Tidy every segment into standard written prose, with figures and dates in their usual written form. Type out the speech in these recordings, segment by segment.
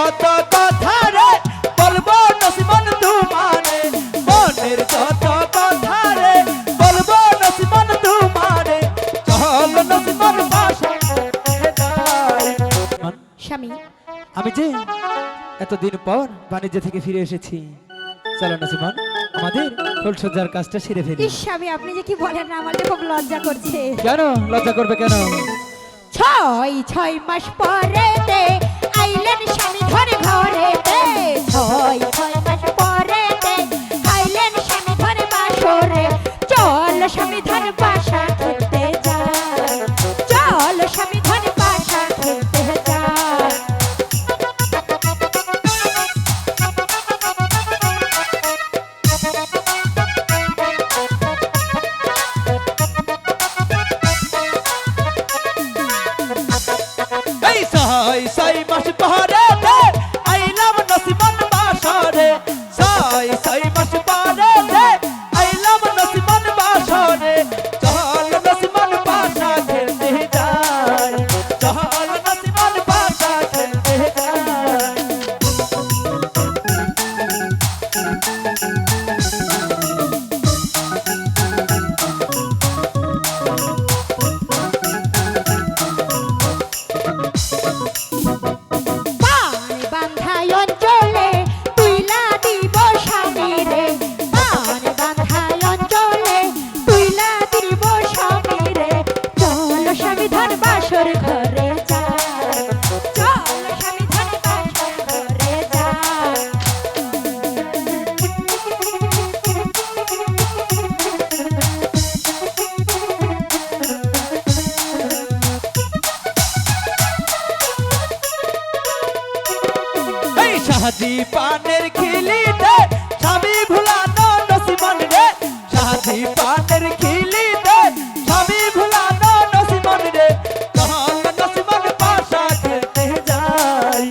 যত কথা রে বলবো নসিমন তোমারে, মনের যত কথা রে বলবো নসিমন তোমারে, চল নসিমন বাসায় যাই। স্বামী, আমি যে এতদিন পর বাণিজ্য থেকে ফিরে এসেছি, চলো নসিমন আমাদের ফুলসজ্জার কাজটা সেরে ফেলি। ইস স্বামী, আপনি যে কি বলেন না, আমার যে খুব লজ্জা করছে। কেন লজ্জা করবে কেন? 6 মাস পরে দে আইলেন স্বামী ঘরে ঘরে দে, 6 মাস পরে দে আইলেন স্বামী ঘরে বাসরে, চল স্বামী ধর বাসা খেতে যাই, চল স্বামী ধর বাসা খেতে যাই। এই 6 মাস পরে দে আইলাম নসিমন বাসরে, 6 মাস পরে দে আইলাম নসিমন বাসরে, চল নসিমন বাসা খেলতে যাই, চল নসিমন বাসা খেলতে যাই। পান বান্ধায় অঞ্চলে তুইলা দিব স্বামী রে, পান বান্ধায় অঞ্চলে তুইলা দিব স্বামী রে, চল স্বামী ধর বাসর ঘরে যাই, চল স্বামী ধর বাসর ঘরে যাই। এই শাহাজি পানের খিলি দে স্বামী ভুলানো নসিমন রে, শাহাজি পানের খিলি দে স্বামী ভুলানো নসিমন রে, চল নসিমন বাসা খেলতে যাই,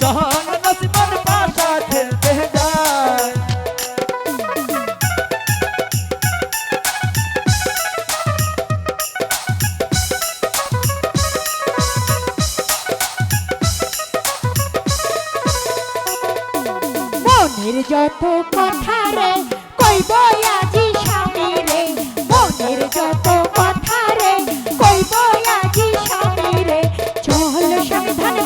চল নসিমন বাসা খেলতে যাই। মনের যত কথা রে কইব আজি স্বামী রে, মনের যত কথা রে কইব আজি স্বামী রে, চল স্বামী ধর